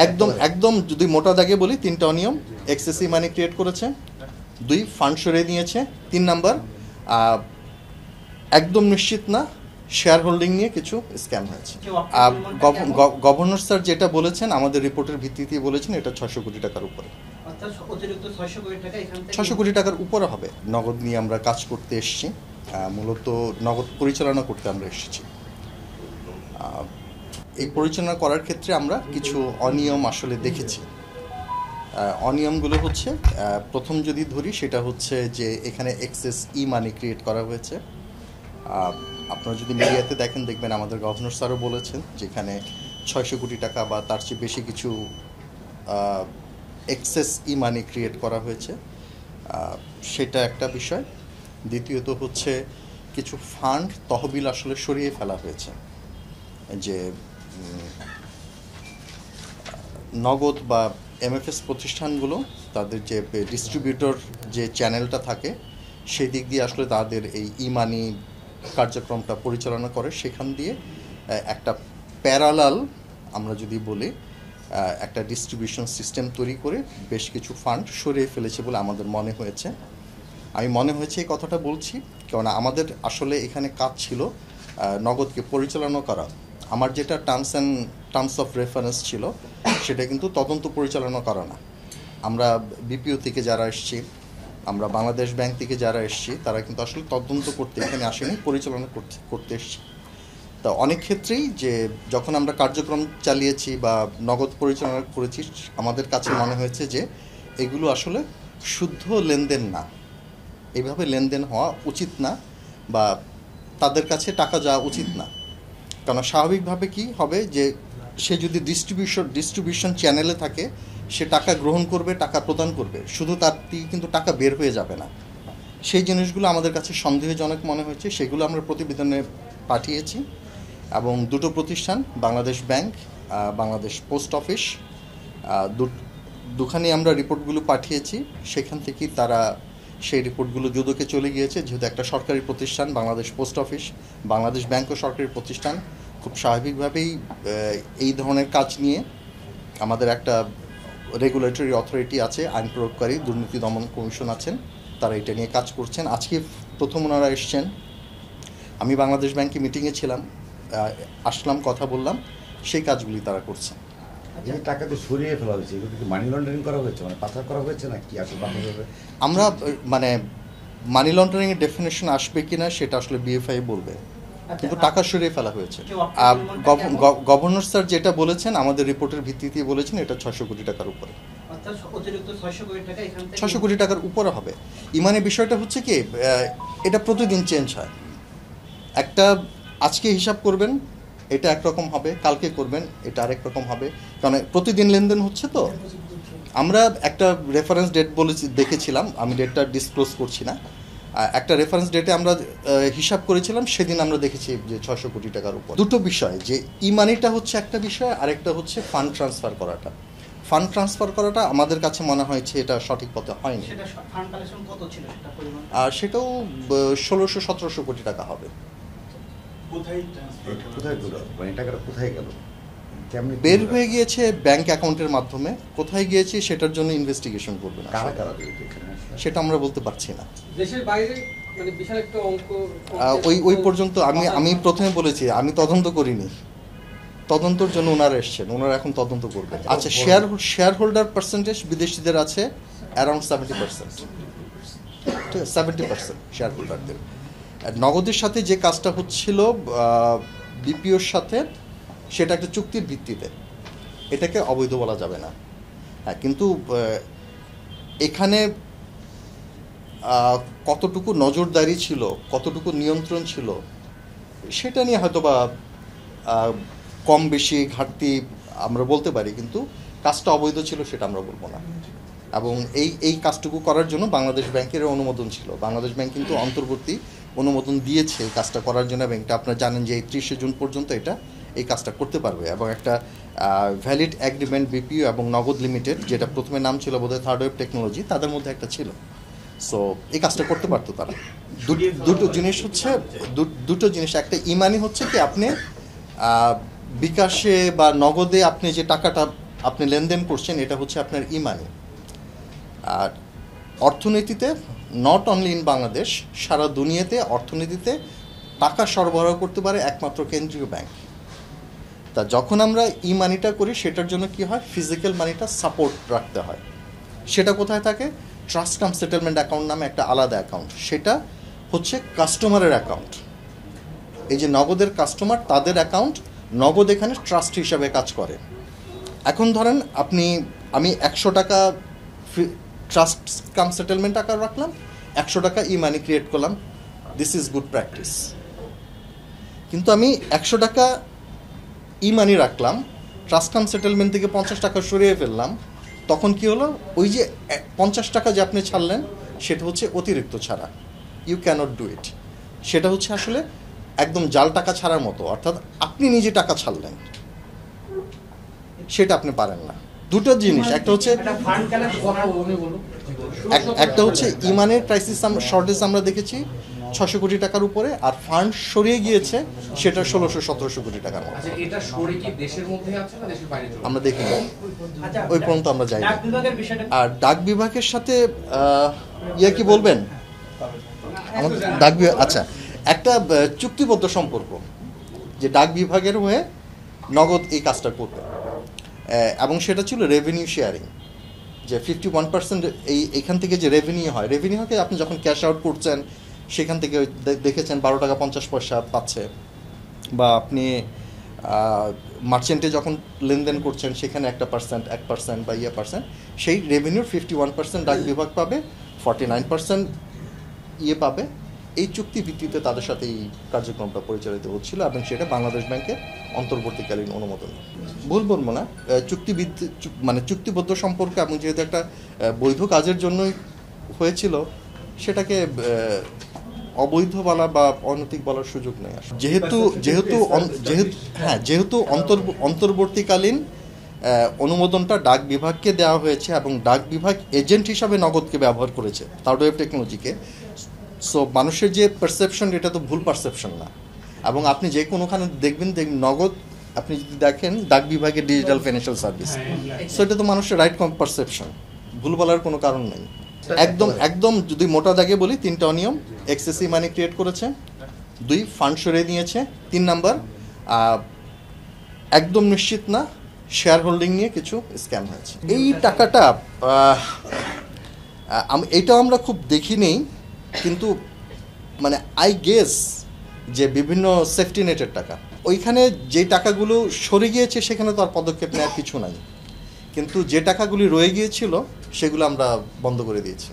একদম একদম যদি মোটা দাগে বলি তিনটা অনিয়ম: এক্সেসিভ মানি ক্রিয়েট করেছে, 2 ফান্ড সরিয়ে নিয়েছে, 3 নাম্বার একদম নিশ্চিত না শেয়ার হোল্ডিং নিয়ে কিছু স্ক্যাম হয়েছে। গভর্নর স্যার যেটা বলেছেন আমাদের রিপোর্টের ভিত্তিতে বলেছেন এটা 600 কোটি টাকার উপরে। 600 কোটি টাকার উপরে হবে। নগদ নিয়ে আমরা কাজ করতে এসেছি, মূলত নগদ পরিচালনা করতে আমরা এসেছি। এই পরিচালনা করার ক্ষেত্রে আমরা কিছু অনিয়ম আসলে দেখেছি। অনিয়মগুলো হচ্ছে, প্রথম যদি ধরি সেটা হচ্ছে যে এখানে এক্সেস মানি ক্রিয়েট করা হয়েছে। আপনারা যদি মিডিয়াতে দেখবেন আমাদের গভর্নর স্যারও বলেছেন যেখানে 600 কোটি টাকা বা তার চেয়ে বেশি কিছু এক্সেস মানি ক্রিয়েট করা হয়েছে, সেটা একটা বিষয়। দ্বিতীয়ত হচ্ছে কিছু ফান্ড তহবিল আসলে সরিয়ে ফেলা হয়েছে, যে নগদ বা এমএফএস প্রতিষ্ঠানগুলো তাদের যে ডিস্ট্রিবিউটর যে চ্যানেলটা থাকে সেই দিক দিয়ে আসলে তাদের এই মানি কার্যক্রমটা পরিচালনা করে, সেখান দিয়ে একটা প্যারালাল আমরা যদি বলি একটা ডিস্ট্রিবিউশন সিস্টেম তৈরি করে বেশ কিছু ফান্ড সরিয়ে ফেলেছে বলে আমাদের মনে হয়েছে। আমি মনে হয়েছে এই কথাটা বলছি কেননা আমাদের আসলে এখানে কাজ ছিল নগদকে পরিচালনা করা। আমার যেটা টার্মস অফ রেফারেন্স ছিল সেটা কিন্তু তদন্ত পরিচালনা করা না। আমরা বিপিও থেকে যারা এসেছি, আমরা বাংলাদেশ ব্যাংক থেকে যারা এসেছি, তারা কিন্তু আসলে তদন্ত করতে এখানে আসেনি, পরিচালনা করতে এসেছি। তা অনেক ক্ষেত্রেই যে যখন আমরা কার্যক্রম চালিয়েছি বা নগদ পরিচালনা করেছি, আমাদের কাছে মনে হয়েছে যে এগুলো আসলে শুদ্ধ লেনদেন না, এইভাবে লেনদেন হওয়া উচিত না বা তাদের কাছে টাকা যাওয়া উচিত না। কারণ স্বাভাবিকভাবে কি হবে যে সে যদি ডিস্ট্রিবিউশন চ্যানেলে থাকে, সে টাকা গ্রহণ করবে, টাকা প্রদান করবে, শুধু তার থেকে কিন্তু টাকা বের হয়ে যাবে না। সেই জিনিসগুলো আমাদের কাছে সন্দেহজনক মনে হয়েছে, সেগুলো আমরা প্রতিবেদনে পাঠিয়েছি। এবং দুটো প্রতিষ্ঠান, Bangladesh bank, Bangladesh post office, দুখানে আমরা রিপোর্টগুলো পাঠিয়েছি। সেখান থেকেই তারা সেই রিপোর্টগুলো দুদকে চলে গিয়েছে। যেহেতু একটা সরকারি প্রতিষ্ঠান বাংলাদেশ পোস্ট অফিস, বাংলাদেশ ব্যাংকও সরকারি প্রতিষ্ঠান, খুব স্বাভাবিকভাবেই এই ধরনের কাজ নিয়ে আমাদের একটা রেগুলেটরি অথরিটি আছে, আইন প্রয়োগকারী দুর্নীতি দমন কমিশন আছেন, তারা এটা নিয়ে কাজ করছেন। আজকে প্রথম ওনারা এসছেন, আমি বাংলাদেশ ব্যাংকে মিটিংয়ে ছিলাম, আসলাম, কথা বললাম, সেই কাজগুলি তারা করছেন। এই টাকা তো সরিয়ে ফেলা হয়েছে, এগুলো কি মানি লন্ডারিং করা হয়েছে, মানে পাচার করা হয়েছে না কি আসলে? আমরা মানে মানি লন্ডারিং এর ডেফিনেশন আসবে কিনা সেটা আসলে বিএফআই বলবে, কিন্তু টাকা সরিয়ে ফেলা হয়েছে। গভর্নর স্যার যেটা বলেছেন আমাদের রিপোর্টের ভিত্তিতে বলেছেন এটা 600 কোটি টাকার উপরে। 600 কোটি টাকার উপরে হবে। ইমানের বিষয়টা হচ্ছে কি, এটা প্রতিদিন চেঞ্জ হয়। একটা আজকে হিসাব করবেন এটা একরকম হবে, কালকে করবেন এটা আরেক রকম হবে, কারণ প্রতিদিন লেনদেন হচ্ছে। তো আমরা একটা রেফারেন্স ডেট দেখেছিলাম, আমি ডেটটা ডিসক্লোজ করছি না, একটা রেফারেন্স ডেটে আমরা হিসাব করেছিলাম, সেদিন আমরা দেখেছি যে 600 কোটি টাকার উপর। দুটো বিষয়, যে মানিটা হচ্ছে একটা বিষয়, আরেকটা হচ্ছে ফান্ড ট্রান্সফার করাটা। ফান্ড ট্রান্সফার করাটা আমাদের কাছে মনে হয়েছে এটা সঠিক পথে হয়নি। আর সেটাও 1600-1700 কোটি টাকা হবে। বের হয়ে গিয়েছে ব্যাংক অ্যাকাউন্টের মাধ্যমে, কোথায় গিয়েছে সেটার জন্য ইনভেস্টিগেশন করবে না, সেটা আমরা বলতে পারছি না। দেশের বাইরে মানে বিশাল একটা অঙ্ক ওই পর্যন্ত আমি প্রথমে বলেছি আমি তদন্ত করিনি, তদন্তর জন্য ওনারা এসছেন, ওনারা এখন তদন্ত করবে। আচ্ছা, শেয়ার হোল্ডার পার্সেন্টেজ বিদেশিদের আছে অ্যারাউন্ড 70%, 70% শেয়ার হোল্ডারদের। নগদের সাথে যে কাজটা হচ্ছিল বিপিওর সাথে, সেটা একটা চুক্তির ভিত্তিতে, এটাকে অবৈধ বলা যাবে না। হ্যাঁ, কিন্তু এখানে কতটুকু নজরদারি ছিল, কতটুকু নিয়ন্ত্রণ ছিল, সেটা নিয়ে হয়তো বা কম বেশি ঘাটতি আমরা বলতে পারি, কিন্তু কাজটা অবৈধ ছিল সেটা আমরা বলবো না। এবং এই কাজটুকু করার জন্য বাংলাদেশ ব্যাংকের অনুমোদন ছিল। বাংলাদেশ ব্যাংক কিন্তু অন্তর্বর্তী অনুমোদন দিয়েছে এই কাজটা করার জন্য। ব্যাংকটা আপনারা জানেন যে 30 জুন পর্যন্ত এই কাজটা করতে পারবে, এবং একটা ভ্যালিড অ্যাগ্রিমেন্ট বিপিও এবং নগদ লিমিটেড, যেটা প্রথমে নাম ছিল বোধহয় থার্ড ওয়েভ টেকনোলজি, তাদের মধ্যে একটা ছিল। সো এই কাজটা করতে পারতো তারা। দুটো জিনিস হচ্ছে, দুটো জিনিস, একটা ইমানি হচ্ছে কি আপনি বিকাশে বা নগদে আপনি যে টাকাটা আপনি লেনদেন করছেন এটা হচ্ছে আপনার ইমানি। আর অর্থনীতিতে নট অনলি ইন বাংলাদেশ, সারা দুনিয়াতে অর্থনীতিতে টাকা সরবরাহ করতে পারে একমাত্র কেন্দ্রীয় ব্যাংক। তা যখন আমরা ই মানিটা করি সেটার জন্য কি হয়, ফিজিক্যাল মানিটা সাপোর্ট রাখতে হয়। সেটা কোথায় থাকে? ট্রাস্ট কাম সেটেলমেন্ট অ্যাকাউন্ট নামে একটা আলাদা অ্যাকাউন্ট, সেটা হচ্ছে কাস্টমারের অ্যাকাউন্ট। এই যে নগদের কাস্টমার, তাদের অ্যাকাউন্ট, নগদ এখানে ট্রাস্ট হিসাবে কাজ করে। এখন ধরেন আমি 100 টাকা ট্রাস্ট কাম সেটেলমেন্ট আকার রাখলাম, 100 টাকা ই মানি ক্রিয়েট করলাম, দিস ইজ গুড প্র্যাকটিস। কিন্তু আমি 100 টাকা ই মানি রাখলাম, ট্রাস্ট কাম সেটেলমেন্ট থেকে 50 টাকা সরিয়ে ফেললাম, তখন কি হলো, ওই যে 50 টাকা যে আপনি ছাড়লেন সেটা হচ্ছে অতিরিক্ত ছাড়া, ইউ ক্যানট ডু ইট। সেটা হচ্ছে আসলে একদম জাল টাকা ছাড়ার মতো, অর্থাৎ আপনি নিজে টাকা ছাড়লেন, সেটা আপনি পারেন না। দুটো জিনিস, একটা হচ্ছে ইমানের ক্রাইসিস, শর্টেজ আমরা দেখেছি 600 কোটি টাকার উপরে, আর ফান্ড সরিয়ে গিয়েছে সেটা 1600-1700 কোটি টাকার মতো। এটা সরে কি দেশের মধ্যে আছে না দেশের বাইরে? আমরা দেখি না, ওই পর্যন্ত আমরা যাই না। আর ডাক বিভাগের সাথে ইয়ে কি বলবেন আমাদের ডাক বিভাগ, আচ্ছা, একটা চুক্তিবদ্ধ সম্পর্ক যে ডাক বিভাগের হয়ে নগদ এই কাজটা করবে, এবং সেটা ছিল রেভিনিউ শেয়ারিং, যে 51% এইখান থেকে যে রেভিনিউকে আপনি যখন ক্যাশ আউট করছেন সেখান থেকে দেখেছেন 12 টাকা 50 পয়সা পাচ্ছে, বা আপনি মার্চেন্টে যখন লেনদেন করছেন সেখানে 1% বা পার্সেন্ট, সেই রেভিনিউর 51% ডাক বিভাগ পাবে, 49% পাবে। এই চুক্তি ভিত্তিতে তাদের সাথে এই কার্যক্রমটা পরিচালিত হচ্ছিল, এবং সেটা বাংলাদেশ ব্যাংকের অন্তর্বর্তীকালীন অনুমোদন। ভুল বলবো না, চুক্তিবদ্ধ সম্পর্ক, এবং যেহেতু একটা বৈধ কাজের জন্যই হয়েছিল, সেটাকে অবৈধ বলা বা অনৈতিক বলার সুযোগ নেই। যেহেতু অন্তর্বর্তীকালীন অনুমোদনটা ডাক বিভাগকে দেওয়া হয়েছে, এবং ডাক বিভাগ এজেন্ট হিসাবে নগদকে ব্যবহার করেছে, থার্ড ওয়েভ টেকনোলজিকে। সো মানুষের যে পারসেপশন, এটা তো ভুল পারসেপশন না। এবং আপনি যে কোনোখানে দেখবেন নগদ, আপনি যদি দেখেন ডাক বিভাগের ডিজিটাল ফাইন্যান্সিয়াল সার্ভিস, সো এটা তো মানুষের রাইট পারসেপশন, ভুল বলার কোনো কারণ নেই। একদম যদি মোটা দাগে বলি, 3টা অনিয়ম: এক্সেসিভ মানি ক্রিয়েট করেছে, 2 ফান্ড সরিয়ে নিয়েছে, 3 নাম্বার একদম নিশ্চিত না শেয়ার হোল্ডিং নিয়ে কিছু স্ক্যাম হয়েছে। এই টাকাটা এইটাও আমরা খুব দেখি নেই, কিন্তু আই গেস যে বিভিন্ন সেফটি নেটের টাকা, ওইখানে যে টাকাগুলো সরে গিয়েছে সেখানে তো আর পদক্ষেপ নেওয়ার কিছু নাই, কিন্তু যে টাকাগুলি রয়ে গিয়েছিল সেগুলো আমরা বন্ধ করে দিয়েছি।